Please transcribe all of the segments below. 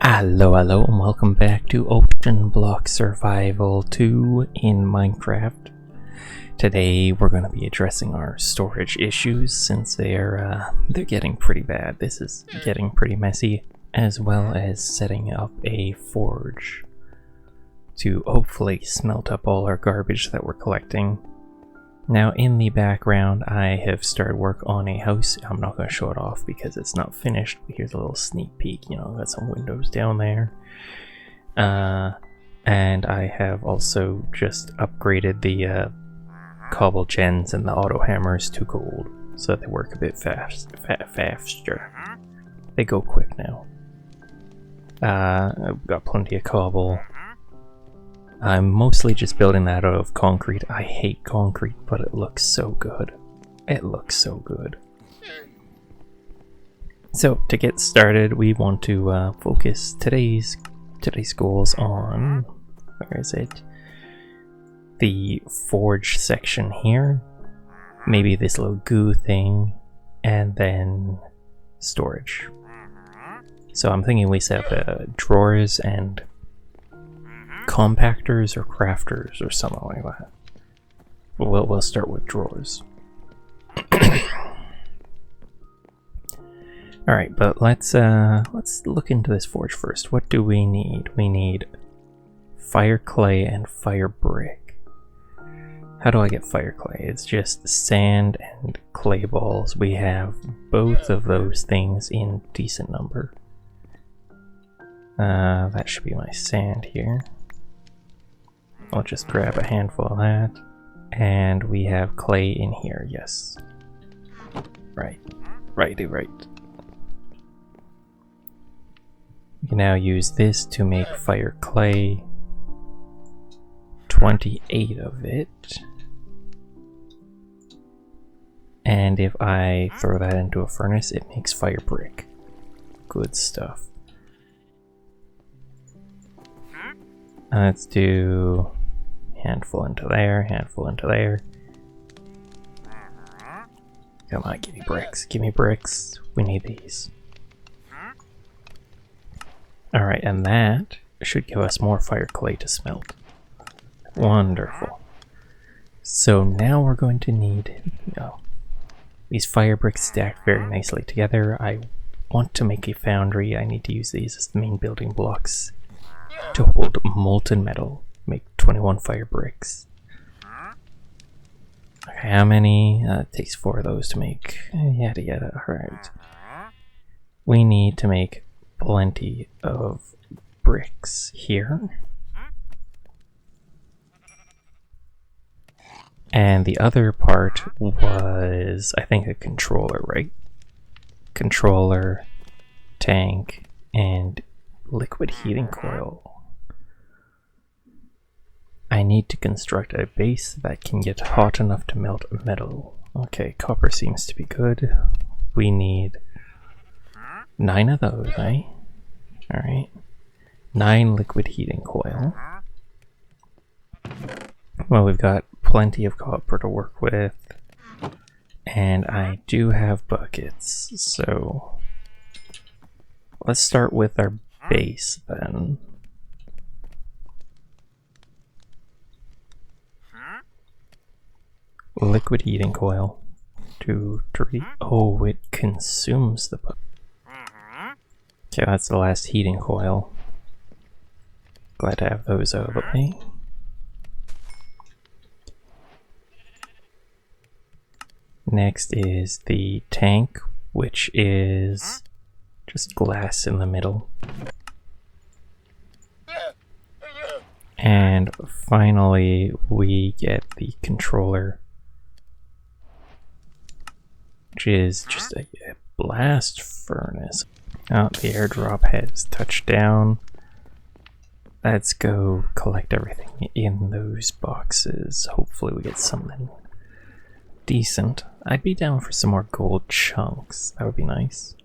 Hello, and welcome back to Oceanblock Survival 2 in Minecraft. Today we're going to be addressing our storage issues since they're getting pretty bad. This is getting pretty messy, as well as setting up a forge to hopefully smelt up all our garbage that we're collecting. Now in the background I have started work on a house. I'm not going to show it off because it's not finished, but here's a little sneak peek. You know, got some windows down there. And I have also just upgraded the cobble gens and the auto hammers to gold so that they work a bit faster. They go quick now. I've got plenty of cobble. I'm mostly just building that out of concrete. I hate concrete, but it looks so good. It looks so good. So to get started, we want to focus today's goals on, where is it? The forge section here. Maybe this little goo thing, and then storage. So I'm thinking we set up drawers and compactors or crafters or something like that. We'll start with drawers. Alright, but let's look into this forge first. What do we need? We need fire clay and fire brick. How do I get fire clay? It's just sand and clay balls. We have both of those things in decent number. That should be my sand here. I'll just grab a handful of that. And we have clay in here, yes. Right. We can now use this to make fire clay. 28 of it. And if I throw that into a furnace, it makes fire brick. Good stuff. Let's do handful into there, handful into there. Come on, give me bricks, give me bricks. We need these. Alright, and that should give us more fire clay to smelt. Wonderful. So now we're going to need, these fire bricks stacked very nicely together. I want to make a foundry. I need to use these as the main building blocks to hold molten metal. Make 21 fire bricks. Okay, how many? It takes 4 of those to make yada yada. Alright. We need to make plenty of bricks here. And the other part was, I think, a controller, right? Controller, tank, and liquid heating coil. I need to construct a base that can get hot enough to melt metal. Okay, copper seems to be good. We need 9 of those, eh? Alright. 9 liquid heating coil. Well, we've got plenty of copper to work with. And I do have buckets, so let's start with our base then. Liquid heating coil. 2, 3. Oh, it consumes the bucket. Okay, that's the last heating coil. Glad to have those out of the way. Next is the tank, which is just glass in the middle. And finally, we get the controller, which is just a blast furnace. Oh, the airdrop has touched down. Let's go collect everything in those boxes. Hopefully we get something decent. I'd be down for some more gold chunks. That would be nice.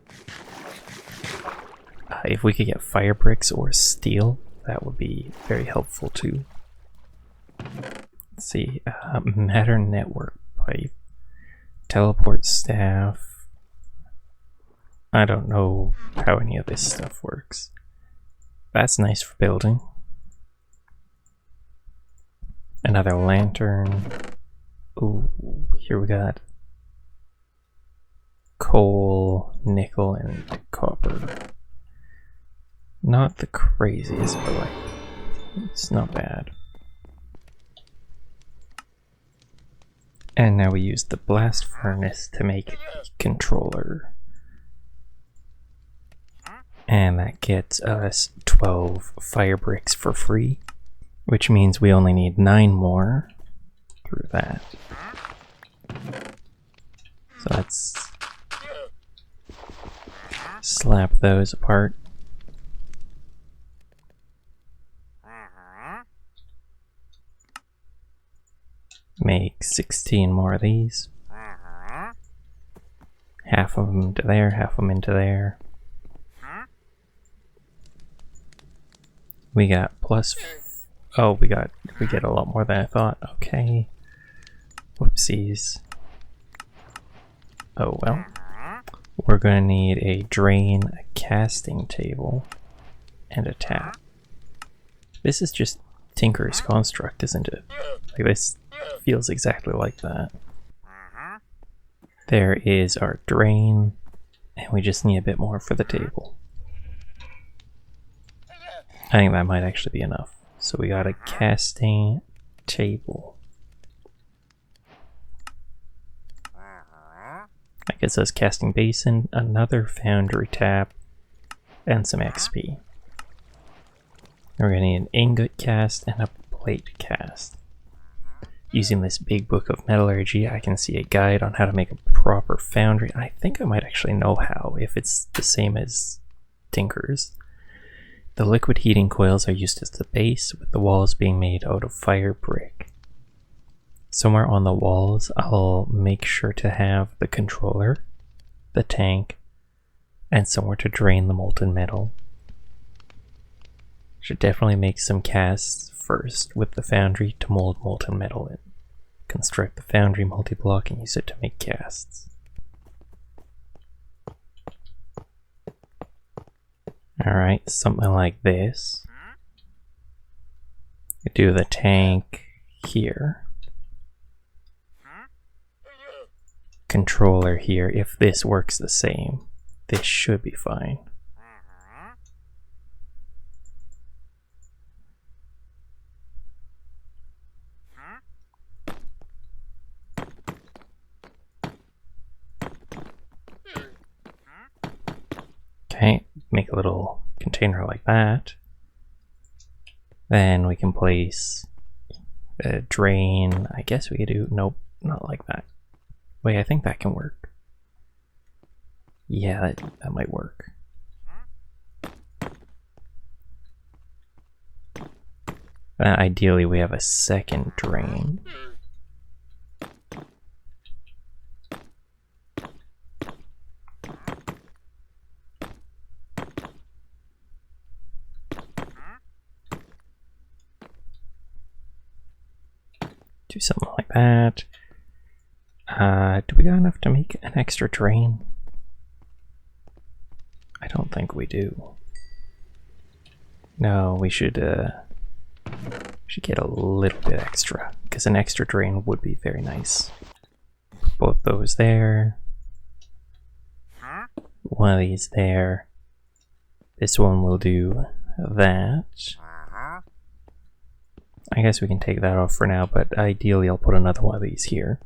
If we could get fire bricks or steel, that would be very helpful too. Let's see. Matter network pipe. Teleport staff. I don't know how any of this stuff works. That's nice for building. Another lantern. Ooh, here we got coal, nickel, and copper. Not the craziest, but like, it's not bad. And now we use the blast furnace to make a controller. And that gets us 12 fire bricks for free, which means we only need 9 more through that. So let's slap those apart. Make 16 more of these. Half of them into there, half of them into there. We got plus. Oh, we get a lot more than I thought. Okay. Whoopsies. Oh well. We're gonna need a drain, a casting table, and a tap. This is just Tinker's construct, isn't it? Like, this feels exactly like that. There is our drain, and we just need a bit more for the table. I think that might actually be enough. So we got a casting table. That gets us casting basin, another foundry tap, and some XP. We're going to need an ingot cast and a plate cast. Using this big book of metallurgy, I can see a guide on how to make a proper foundry. I think I might actually know how, if it's the same as Tinker's. The liquid heating coils are used as the base, with the walls being made out of fire brick. Somewhere on the walls, I'll make sure to have the controller, the tank, and somewhere to drain the molten metal. Should definitely make some casts first with the foundry to mold molten metal in. Construct the foundry multi-block and use it to make casts. Alright, something like this. Do the tank here. Controller here. If this works the same, this should be fine. Okay, make a little container like that. Then we can place a drain. I guess we could do, nope, not like that. Wait, I think that can work. Yeah, that might work. Ideally, we have a second drain. Do something like that. Do we got enough to make an extra drain? I don't think we do. No, we should get a little bit extra, because an extra drain would be very nice. Both those there. One of these there. This one will do that. I guess we can take that off for now, but ideally I'll put another one of these here.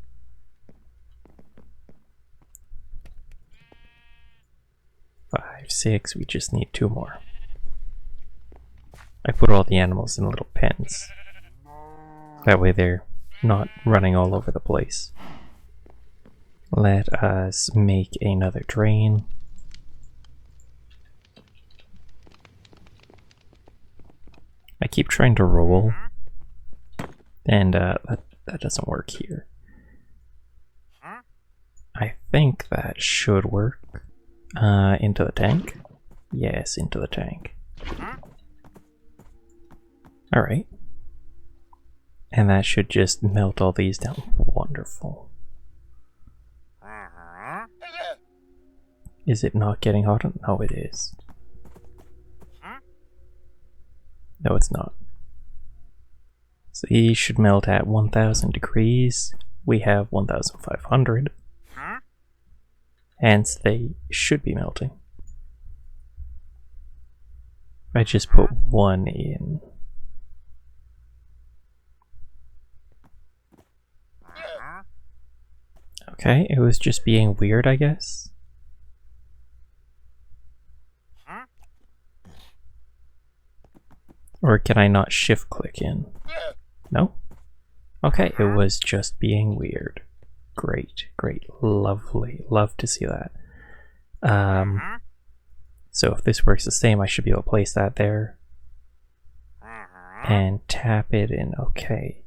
Five, six, we just need 2 more. I put all the animals in little pens. That way they're not running all over the place. Let us make another drain. I keep trying to roll, and that doesn't work here. I think that should work. Into the tank? Yes, into the tank. Alright. And that should just melt all these down. Wonderful. Is it not getting hot? No, it is. No, it's not. So these should melt at 1000 degrees. We have 1500. Hence, they should be melting. I just put one in. Okay, it was just being weird, I guess. Or can I not shift click in? No? Okay, it was just being weird. Great, great, lovely. Love to see that. So if this works the same, I should be able to place that there. And tap it in. Okay.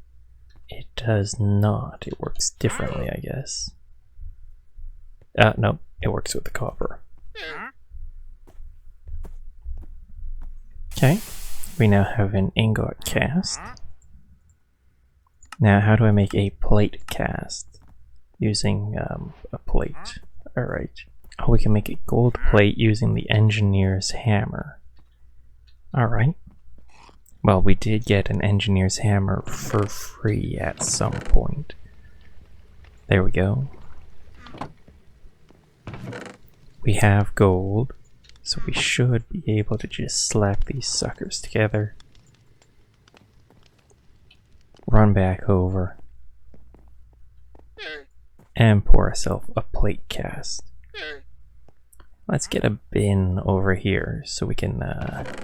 It does not. It works differently, I guess. No, it works with the copper. Okay. We now have an ingot cast. Now, how do I make a plate cast? Using a plate. Alright. Oh, we can make a gold plate using the engineer's hammer. Alright. Well, we did get an engineer's hammer for free at some point. There we go. We have gold, so we should be able to just slap these suckers together. Run back over. And pour ourselves a plate cast. Let's get a bin over here so we can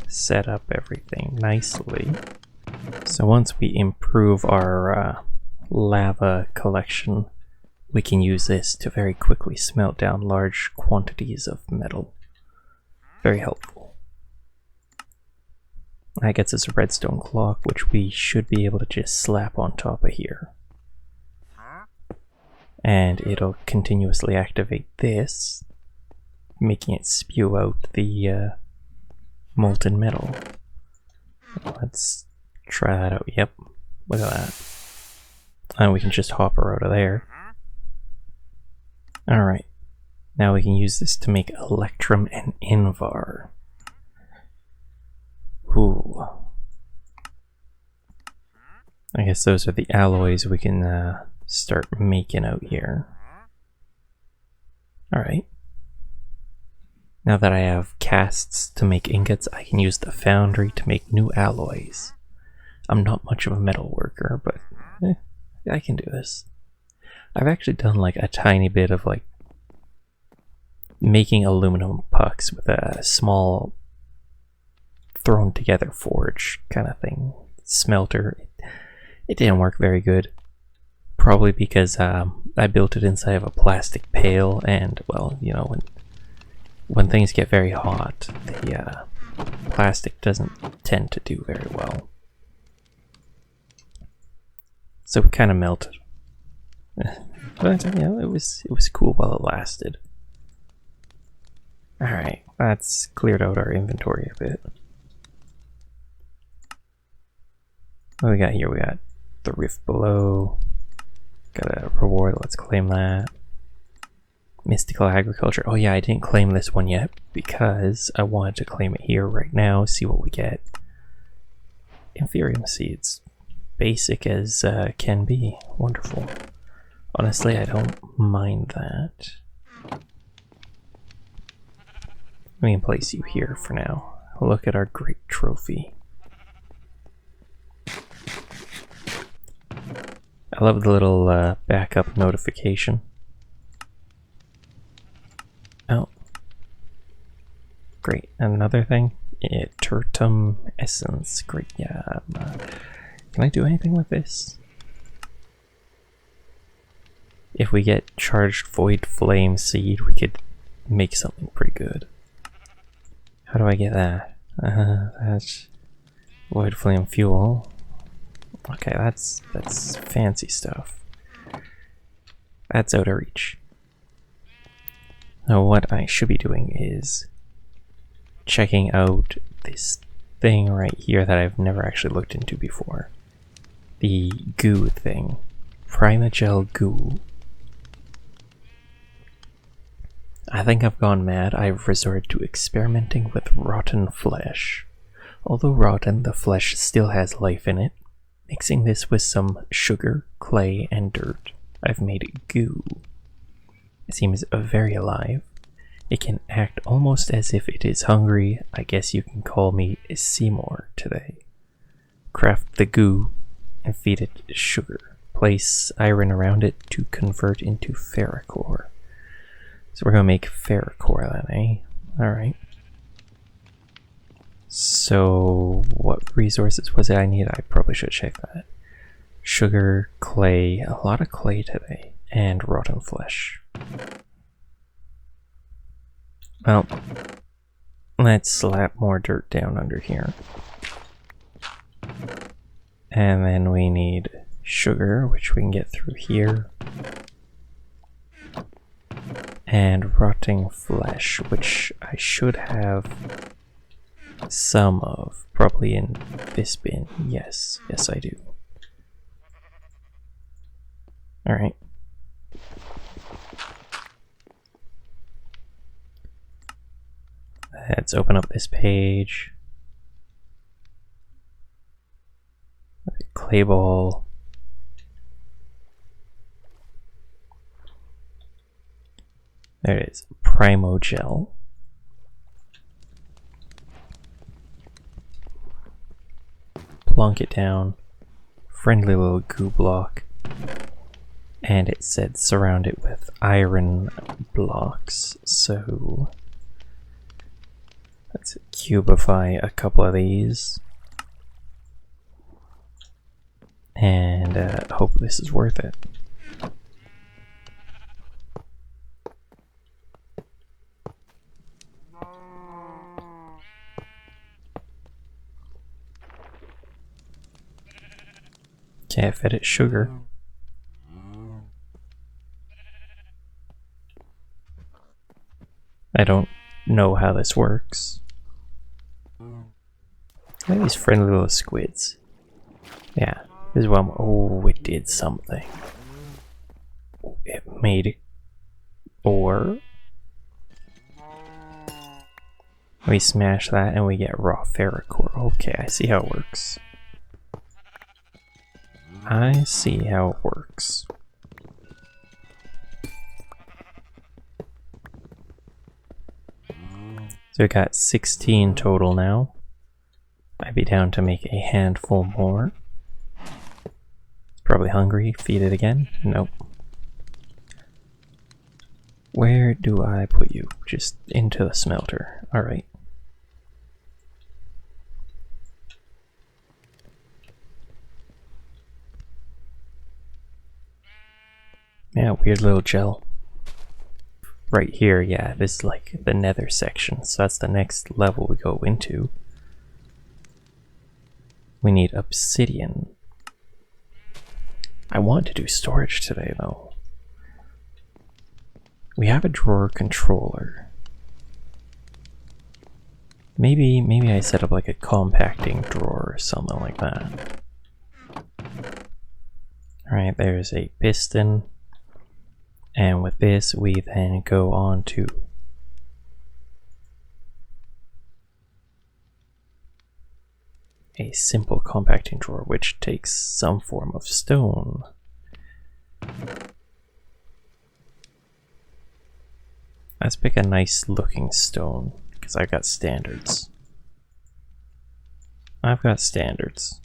set up everything nicely. So once we improve our lava collection, we can use this to very quickly smelt down large quantities of metal. Very helpful. That gets us a redstone clock, which we should be able to just slap on top of here. And it'll continuously activate this, making it spew out the molten metal. Let's try that out. Yep, look at that. And we can just hop her out of there. Alright, now we can use this to make electrum and invar. Ooh. I guess those are the alloys we can start making out here. Alright. Now that I have casts to make ingots, I can use the foundry to make new alloys. I'm not much of a metal worker, but I can do this. I've actually done like a tiny bit of like making aluminum pucks with a small thrown together forge kind of thing. Smelter. It didn't work very good. Probably because I built it inside of a plastic pail, and well, you know, when things get very hot, the plastic doesn't tend to do very well. So it kind of melted. But yeah, it was cool while it lasted. Alright, that's cleared out our inventory a bit. What do we got here? We got the rift below. Got a reward, let's claim that. Mystical agriculture. Oh yeah, I didn't claim this one yet because I wanted to claim it here right now, see what we get. Inferium seeds. Basic as can be. Wonderful. Honestly, I don't mind that. We can place you here for now. Look at our great trophy. I love the little backup notification. Oh. Great. Another thing? Tertum essence. Great. Yeah. Can I do anything with this? If we get charged void flame seed, we could make something pretty good. How do I get that? That's void flame fuel. Okay, that's fancy stuff. That's out of reach. Now what I should be doing is checking out this thing right here that I've never actually looked into before. The goo thing. Primagel goo. I think I've gone mad. I've resorted to experimenting with rotten flesh. Although rotten, the flesh still has life in it. Mixing this with some sugar, clay, and dirt, I've made goo. It seems very alive. It can act almost as if it is hungry. I guess you can call me Seymour today. Craft the goo and feed it sugar. Place iron around it to convert into ferrocore. So we're gonna make ferrocore then, eh? Alright. So what resources was it I need? I probably should check that. Sugar, clay, a lot of clay today, and rotten flesh. Well, let's slap more dirt down under here. And then we need sugar, which we can get through here. And rotting flesh, which I should have some of, probably in this bin. Yes, yes I do. Alright. Let's open up this page. Clay ball. There it is. Primo gel. Plunk it down. Friendly little goo block. And it said surround it with iron blocks. So let's cubify a couple of these. And hope this is worth it. Okay, I fed it sugar. I don't know how this works. Look at these friendly little squids. Yeah, this is what I'm. Oh, it did something. It made ore. We smash that and we get raw ferrocore. Okay, I see how it works. I see how it works. So we got 16 total now. I'd be down to make a handful more. It's probably hungry. Feed it again? Nope. Where do I put you? Just into the smelter. Alright. Yeah, weird little gel. Right here, yeah, this is like the nether section, so that's the next level we go into. We need obsidian. I want to do storage today though. We have a drawer controller. Maybe I set up like a compacting drawer or something like that. Alright, there's a piston. And with this, we then go on to a simple compacting drawer, which takes some form of stone. Let's pick a nice looking stone, because I've got standards. I've got standards.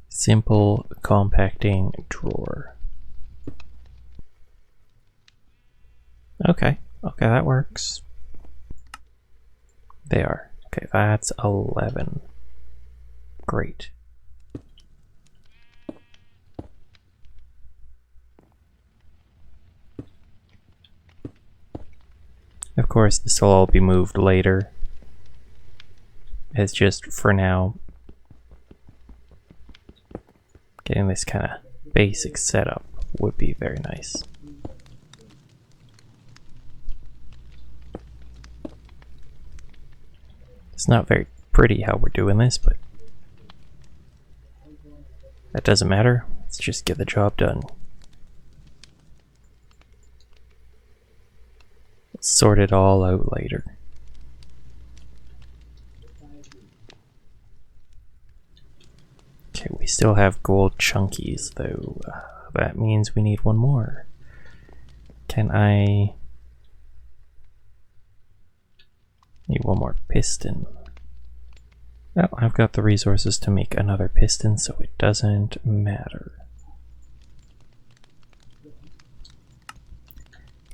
Simple compacting drawer. Okay, that works. They are. Okay, that's 11. Great. Of course, this will all be moved later. It's just for now. Getting this kind of basic setup would be very nice. It's not very pretty how we're doing this, but that doesn't matter. Let's just get the job done. sort it all out later. Okay, we still have gold chunkies though. That means we need one more. Can I... Need one more piston. Well, I've got the resources to make another piston, so it doesn't matter.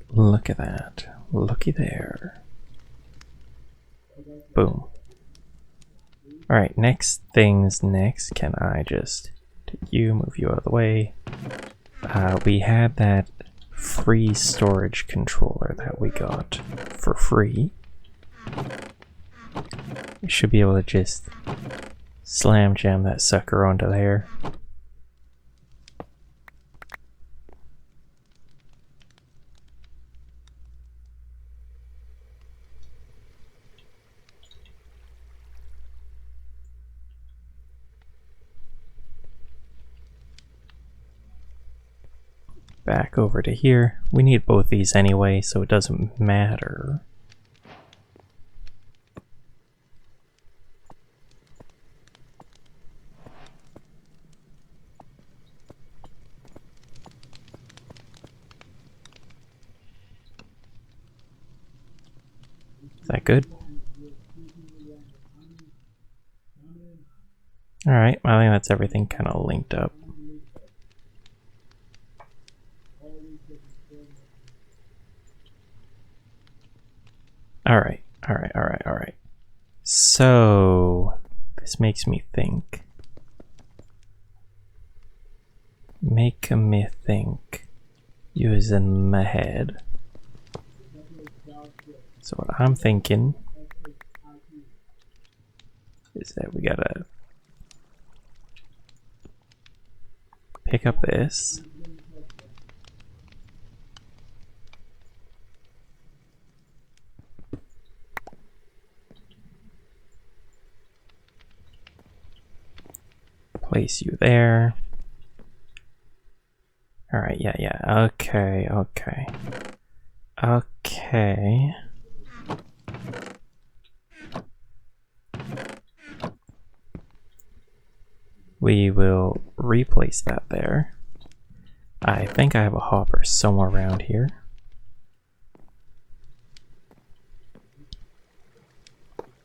Look at that. Looky there. Boom. Alright, next things next. Can I just take you, move you out of the way? We had that free storage controller that we got for free. We should be able to just slam jam that sucker onto there. Back over to here. We need both these anyway, so it doesn't matter. Is that good? Alright, I think that's everything kind of linked up. Alright. So, this makes me think. Make me think. Using my head. So what I'm thinking is that we gotta pick up this. Place you there. Alright, yeah. Okay. We will replace that there. I think I have a hopper somewhere around here.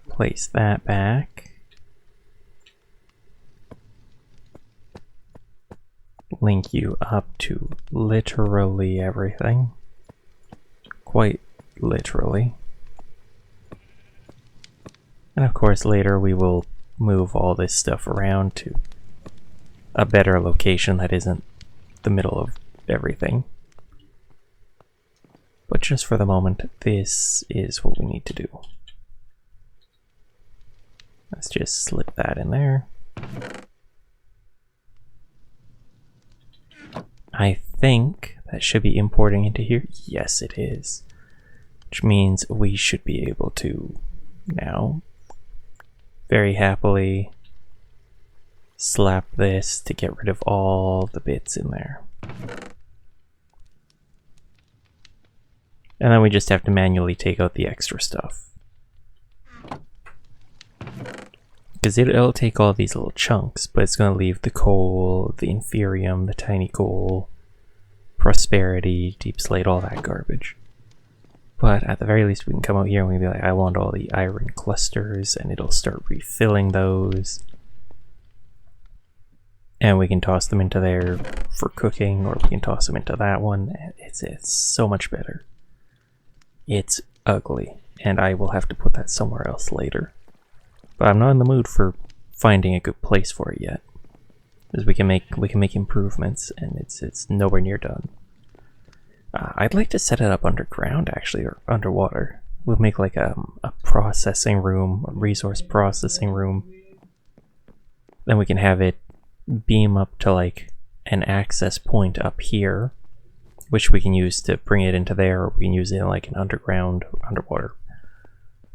Place that back. Link you up to literally everything. Quite literally. And of course later we will move all this stuff around to a better location that isn't the middle of everything. But just for the moment, this is what we need to do. Let's just slip that in there. I think that should be importing into here. Yes, it is. Which means we should be able to now very happily slap this to get rid of all the bits in there. And then we just have to manually take out the extra stuff. Because it'll take all these little chunks, but it's going to leave the coal, the inferium, the tiny coal, prosperity, deep slate, all that garbage. But at the very least we can come out here and we can be like, I want all the iron clusters, and it'll start refilling those. And we can toss them into there for cooking, or we can toss them into that one. It's so much better. It's ugly, and I will have to put that somewhere else later. But I'm not in the mood for finding a good place for it yet, because we can make improvements, and it's nowhere near done. I'd like to set it up underground, actually, or underwater. We'll make like a processing room, a resource processing room. Then we can have it beam up to like an access point up here, which we can use to bring it into there, or we can use it in like an underwater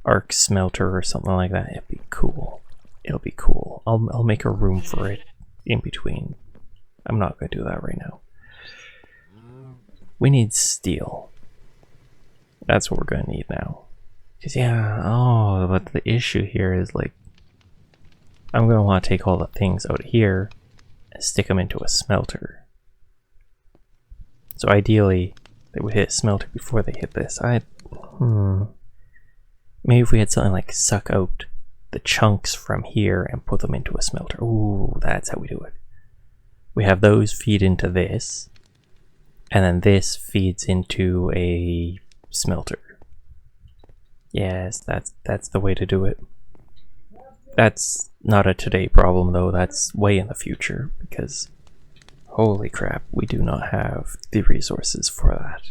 arc smelter or something like that. It'd be cool. It'll be cool. I'll make a room for it in between. I'm not going to do that right now. We need steel. That's what we're gonna need now. Cause yeah, oh, but the issue here is like, I'm gonna want to take all the things out here and stick them into a smelter. So ideally, they would hit a smelter before they hit this. Maybe if we had something like suck out the chunks from here and put them into a smelter. Ooh, that's how we do it. We have those feed into this, and then this feeds into a smelter. Yes, that's the way to do it. That's not a today problem though, that's way in the future, because holy crap, we do not have the resources for that.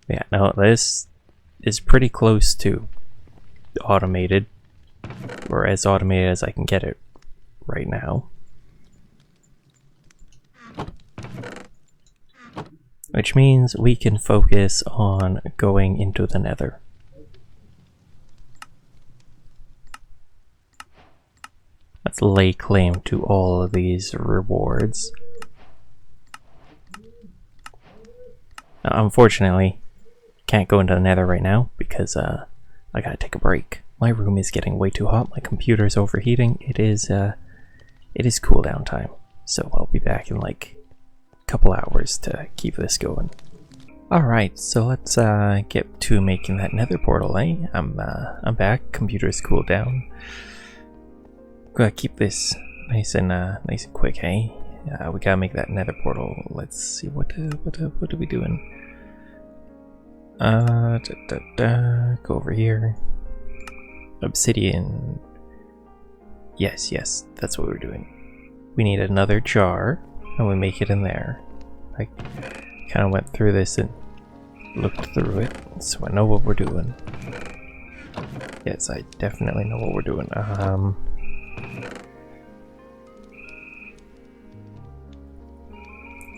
Yeah, no, this is pretty close to automated, or as automated as I can get it right now. Which means we can focus on going into the Nether. Let's lay claim to all of these rewards. Now, unfortunately, can't go into the Nether right now because I gotta take a break. My room is getting way too hot. My computer's overheating. It is cool down time. So I'll be back in like couple hours to keep this going. Alright, so let's get to making that Nether portal, eh? I'm back, computer's cooled down. Gotta keep this nice and quick, hey? We gotta make that Nether portal. Let's see, what are we doing? Go over here. Obsidian. Yes, that's what we're doing. We need another jar. And we make it in there. I kind of went through this and looked through it, so I know what we're doing. Yes, I definitely know what we're doing. I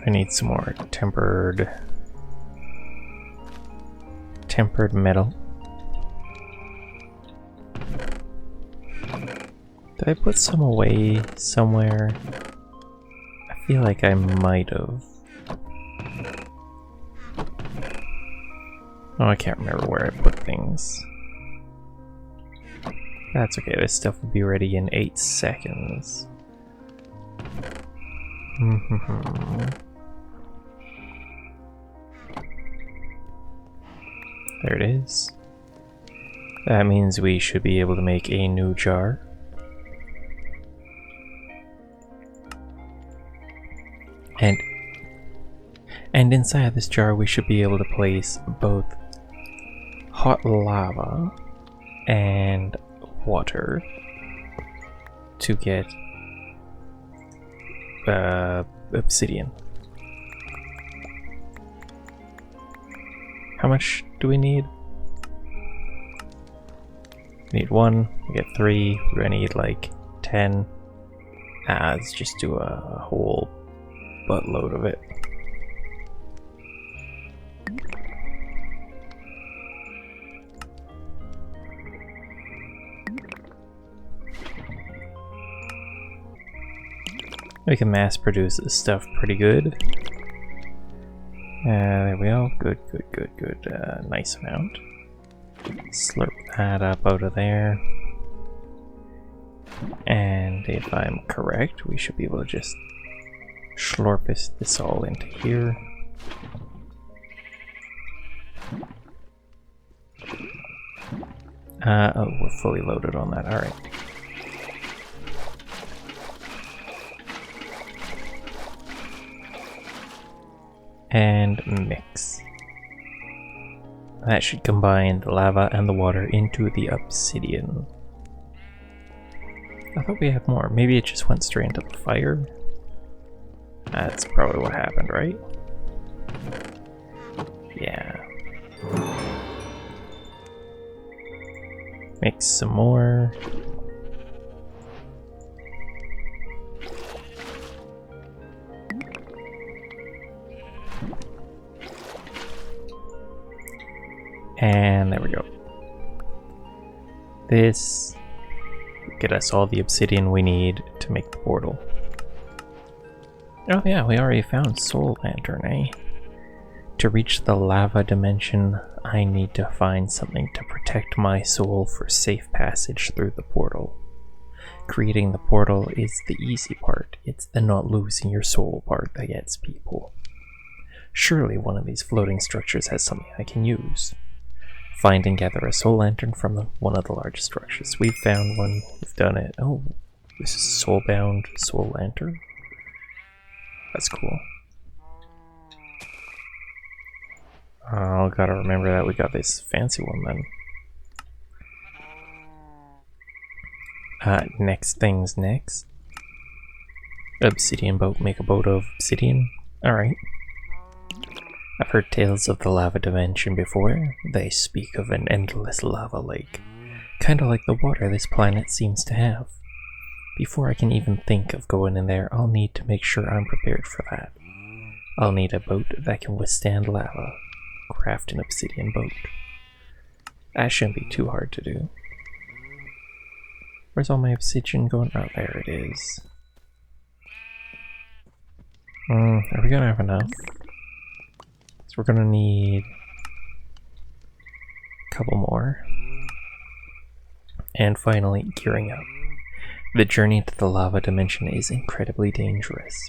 need some more tempered metal. Did I put some away somewhere? I feel like I might have. Oh, I can't remember where I put things. That's okay, this stuff will be ready in 8 seconds. There it is. That means we should be able to make a new jar. And inside of this jar we should be able to place both hot lava and water to get obsidian. How much do we need? We need 1, we get 3, we're gonna need like 10. Let's just do a whole buttload of it. We can mass produce this stuff pretty good. There we go. Good. Nice amount. Slurp that up out of there. And if I'm correct, we should be able to just slurp this all into here. Oh, we're fully loaded on that. Alright. And mix. That should combine the lava and the water into the obsidian. I thought we had more. Maybe it just went straight into the fire? That's probably what happened, right? Yeah. Mix some more. And there we go. This will get us all the obsidian we need to make the portal. Oh yeah, we already found Soul Lantern, eh? To reach the lava dimension, I need to find something to protect my soul for safe passage through the portal. Creating the portal is the easy part. It's the not losing your soul part that gets people. Surely one of these floating structures has something I can use. Find and gather a soul lantern from one of the largest structures. We've found one. We've done it. Oh, this is a soulbound soul lantern. That's cool. Oh, gotta remember that we got this fancy one then. Next things next. Obsidian boat. Make a boat of obsidian. Alright. I've heard tales of the lava dimension before. They speak of an endless lava lake. Kinda like the water this planet seems to have. Before I can even think of going in there, I'll need to make sure I'm prepared for that. I'll need a boat that can withstand lava. Craft an obsidian boat. That shouldn't be too hard to do. Where's all my obsidian going? Oh, there it is. Are we gonna have enough? So we're gonna need a couple more. And finally, gearing up. The journey to the lava dimension is incredibly dangerous.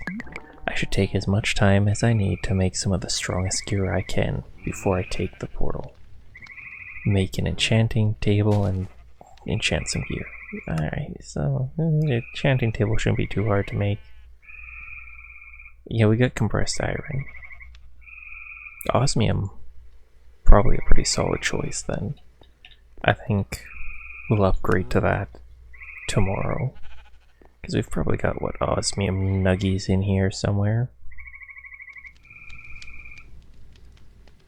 I should take as much time as I need to make some of the strongest gear I can before I take the portal. Make an enchanting table and enchant some gear. Alright, so the enchanting table shouldn't be too hard to make. Yeah, we got compressed iron. Osmium, probably a pretty solid choice then. I think we'll upgrade to that tomorrow. Because we've probably got, what, osmium nuggies in here somewhere.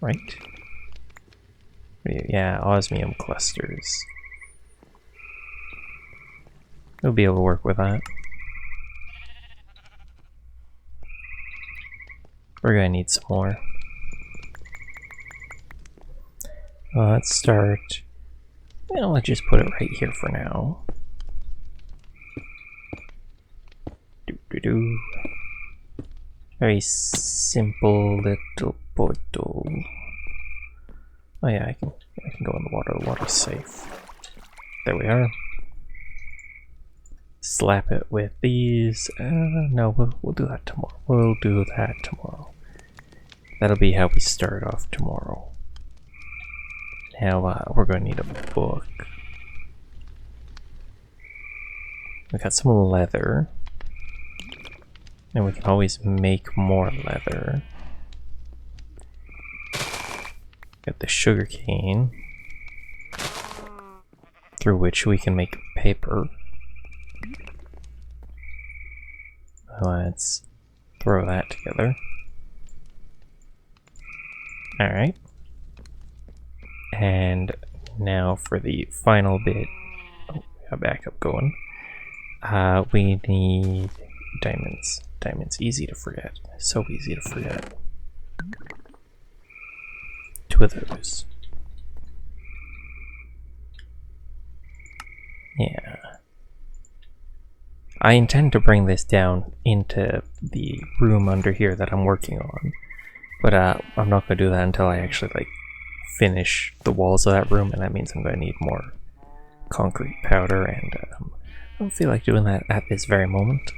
Right? Yeah, osmium clusters. We'll be able to work with that. We're gonna need some more. Let's start. Well, let's just put it right here for now. Doo-doo-doo. Very simple little portal. Oh yeah, I can go in the water. The water's safe. There we are. Slap it with these. No, we'll do that tomorrow. We'll do that tomorrow. That'll be how we start off tomorrow. Now we're going to need a book. We got some leather. And we can always make more leather. Got the sugar cane, through which we can make paper. Let's throw that together. Alright. And now for the final bit. Oh, we got backup going. We need diamonds. Diamonds, easy to forget. So easy to forget. 2 of those. Yeah. I intend to bring this down into the room under here that I'm working on. But I'm not going to do that until I actually like finish the walls of that room, and that means I'm going to need more concrete powder, and I don't feel like doing that at this very moment.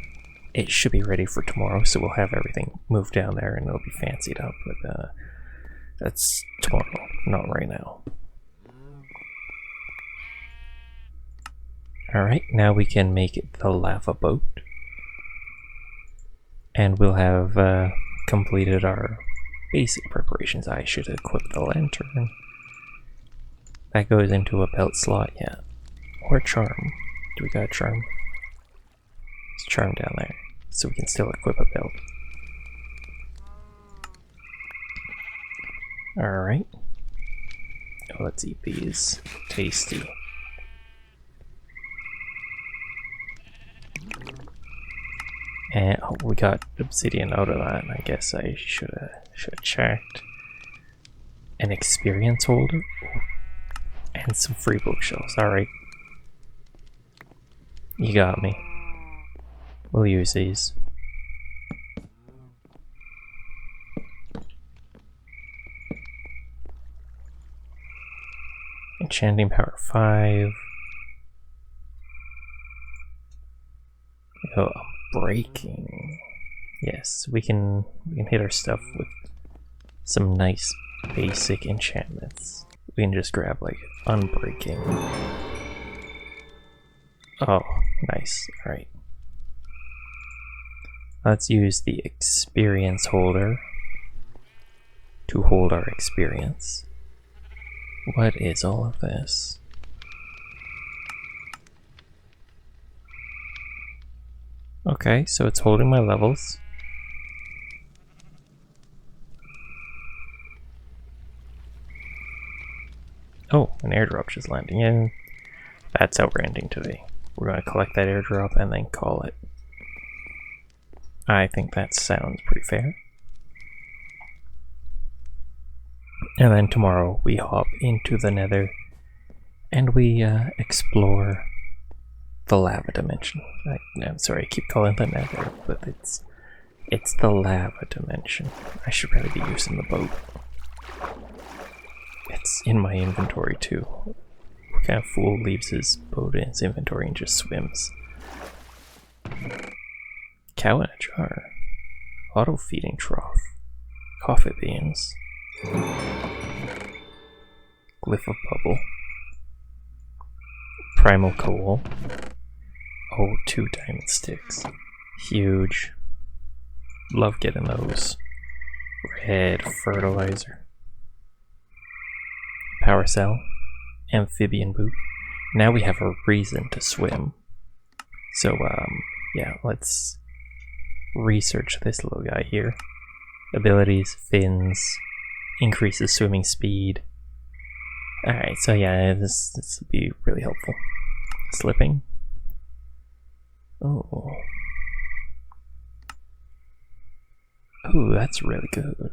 It should be ready for tomorrow, so we'll have everything moved down there and it'll be fancied up, but that's tomorrow, not right now. Alright, now we can make the lava boat. And we'll have completed our basic preparations. I should equip the lantern. That goes into a belt slot, yeah. Or a charm. Do we got a charm? There's a charm down there, so we can still equip a belt. Alright. Oh, let's eat these. Tasty. And oh, we got obsidian out of that, and I guess I should have checked. An experience holder? Ooh. And some free bookshelves, alright. You got me. We'll use these. Enchanting power 5. Oh, breaking. Yes, we can hit our stuff with some nice basic enchantments. We can just grab like unbreaking. Oh, nice. Alright. Let's use the experience holder to hold our experience. What is all of this? Okay, so it's holding my levels. Oh, an airdrop just landing in. That's how we're ending today. We're going to collect that airdrop and then call it. I think that sounds pretty fair. And then tomorrow we hop into the Nether and we explore the lava dimension. I'm sorry, I keep calling it the Nether, but it's the lava dimension. I should probably be using the boat. It's in my inventory too. What kind of fool leaves his boat in his inventory and just swims? Cow in a jar. Auto feeding trough. Coffee beans. Glyph of bubble. Primal coal. Oh, 2 diamond sticks. Huge. Love getting those. Red fertilizer. Power cell. Amphibian boot. Now we have a reason to swim. So, yeah, let's research this little guy here. Abilities, fins, increases swimming speed. Alright, so yeah, this will be really helpful. Slipping. Oh. Ooh, that's really good.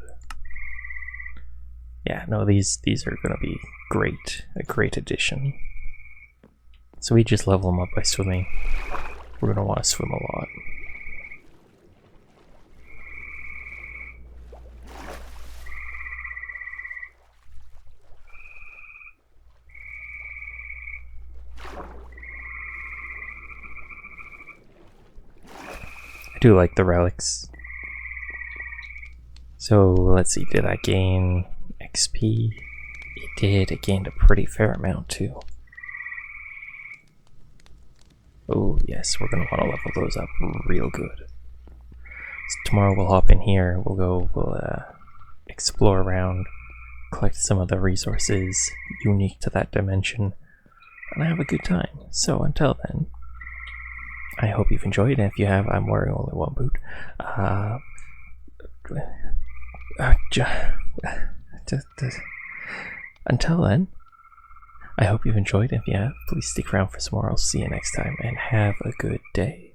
Yeah, no, these are gonna be great, a great addition. So we just level them up by swimming. We're gonna want to swim a lot. I do like the relics. So let's see, did I gain XP? It did, it gained a pretty fair amount too. Oh yes, we're gonna want to level those up real good. So tomorrow we'll hop in here, we'll explore around, collect some of the resources unique to that dimension, and have a good time. So until then, I hope you've enjoyed, and if you have, I'm wearing only one boot. Until then, I hope you've enjoyed. If you have, please stick around for some more. I'll see you next time, and have a good day.